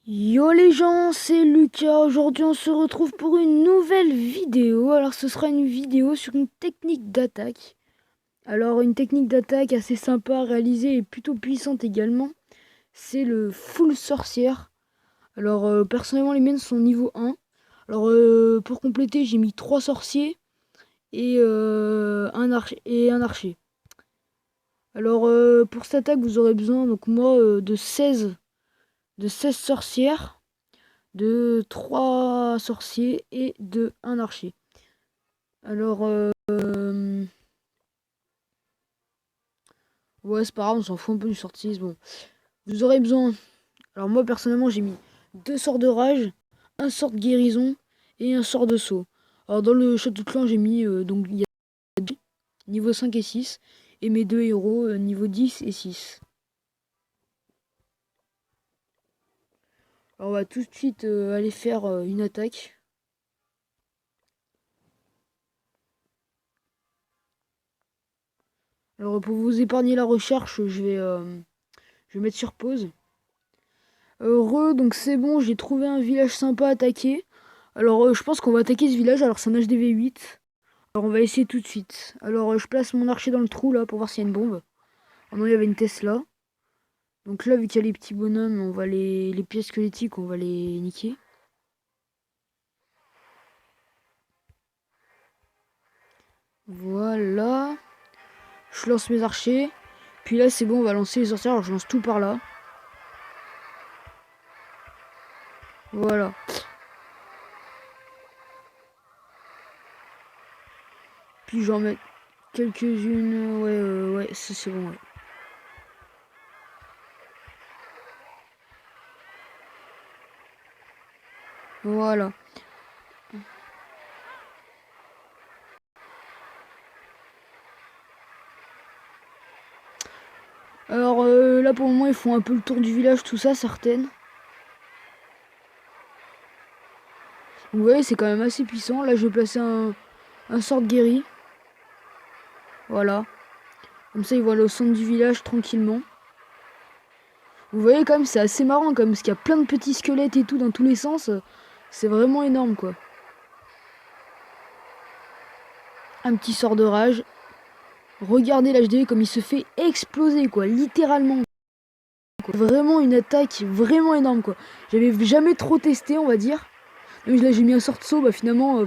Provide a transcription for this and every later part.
Yo les gens, c'est Lucas. Aujourd'hui, on se retrouve pour une nouvelle vidéo. Alors, ce sera une vidéo sur une technique d'attaque. Alors, une technique d'attaque assez sympa à réaliser et plutôt puissante également. C'est le full sorcière. Alors, personnellement, les miennes sont niveau 1. Alors, pour compléter, j'ai mis 3 sorciers et, un archer. Alors, pour cette attaque, vous aurez besoin, donc moi, de 16 sorcières, de 3 sorciers et de un archer. Alors, ouais, c'est pas grave, on s'en fout un peu du sortilège. Bon, vous aurez besoin. Alors, moi, personnellement, j'ai mis 2 sorts de rage, un sort de guérison et un sort de saut. Alors, dans le château de clan, j'ai mis donc il y a niveau 5 et 6 et mes deux héros niveau 10 et 6. Alors, on va tout de suite aller faire une attaque. Alors, pour vous épargner la recherche, je vais mettre sur pause. Heureux, donc c'est bon, j'ai trouvé un village sympa à attaquer. Alors je pense qu'on va attaquer ce village, alors c'est un HDV 8. Alors on va essayer tout de suite. Alors je place mon archer dans le trou là pour voir s'il y a une bombe. Oh non, il y avait une Tesla. Donc là, vu qu'il y a les petits bonhommes, on va les pièces squelettiques, on va les niquer. Voilà. Je lance mes archers. Puis là c'est bon, on va lancer les sorcières, alors je lance tout par là. Voilà. Puis j'en mets quelques-unes. Ouais, ouais, ça c'est bon, ouais. Voilà. Alors là pour le moment ils font un peu le tour du village, tout ça, certaines. Vous voyez, c'est quand même assez puissant. Là je vais placer un sort de guéri. Voilà. Comme ça ils vont aller au centre du village tranquillement. Vous voyez quand même c'est assez marrant comme parce qu'il y a plein de petits squelettes et tout dans tous les sens. C'est vraiment énorme quoi. Un petit sort de rage. Regardez l'HDV comme il se fait exploser quoi, littéralement. Vraiment une attaque vraiment énorme quoi. J'avais jamais trop testé on va dire. Même là j'ai mis un sort de saut, bah finalement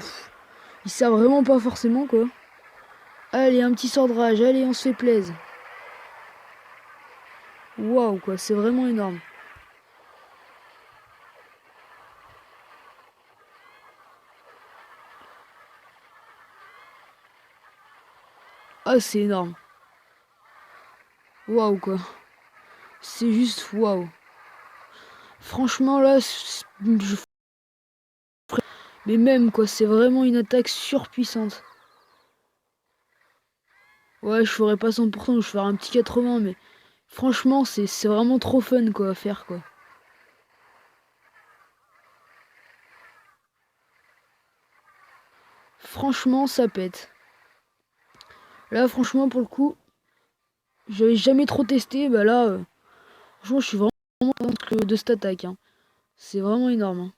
il sert vraiment pas forcément quoi. Allez un petit sort de rage, allez on se fait plaisir. Waouh quoi, c'est vraiment énorme. Ah c'est énorme. Waouh quoi. C'est juste waouh. Franchement là, mais même quoi, c'est vraiment une attaque surpuissante. Ouais, je ferai pas 100%, je ferai un petit 80, mais franchement, c'est vraiment trop fun quoi à faire quoi. Franchement, ça pète. Là, franchement, pour le coup, j'avais jamais trop testé, bah là, franchement, je suis vraiment content de cette attaque. Hein. C'est vraiment énorme. Hein.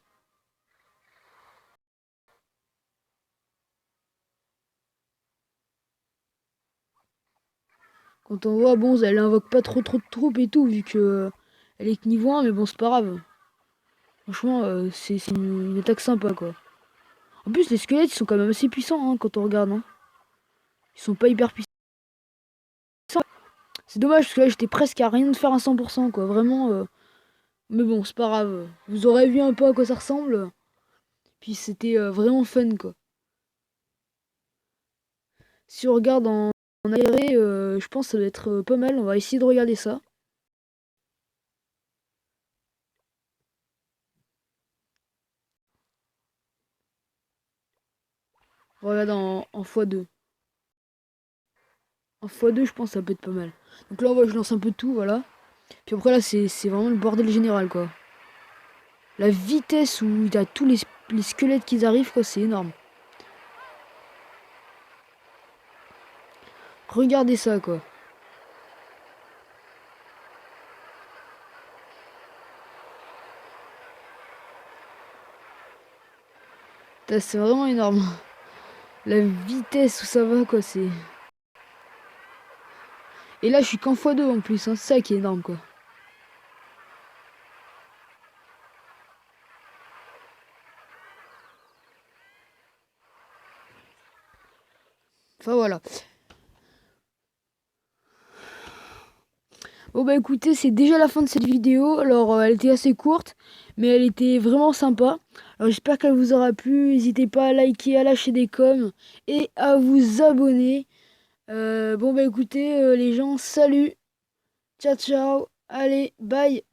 Quand on voit, bon, elle invoque pas trop de troupes et tout, vu que elle est que niveau 1, mais bon, c'est pas grave. Franchement, c'est une attaque sympa quoi. En plus, les squelettes, ils sont quand même assez puissants hein, quand on regarde. Hein. Ils sont pas hyper puissants. C'est dommage parce que là, j'étais presque à rien de faire à 100% quoi. Vraiment. Mais bon, c'est pas grave. Vous aurez vu un peu à quoi ça ressemble. Puis c'était vraiment fun quoi. Si on regarde en aéré, je pense que ça va être pas mal. On va essayer de regarder ça. Regarde en x2. En x2, je pense que ça peut être pas mal. Donc là, je lance un peu de tout, voilà. Puis après, là, c'est vraiment le bordel général, quoi. La vitesse où il y a tous les squelettes qui arrivent, quoi, c'est énorme. Regardez ça, quoi. C'est vraiment énorme. La vitesse où ça va, quoi, c'est... Et là, je suis qu'en x2 en plus, hein. C'est ça qui est énorme, quoi. Enfin, voilà. Bon bah écoutez, c'est déjà la fin de cette vidéo. Alors elle était assez courte, mais elle était vraiment sympa. Alors j'espère qu'elle vous aura plu. N'hésitez pas à liker, à lâcher des coms et à vous abonner. Bon bah écoutez les gens, salut, ciao ciao, allez, bye.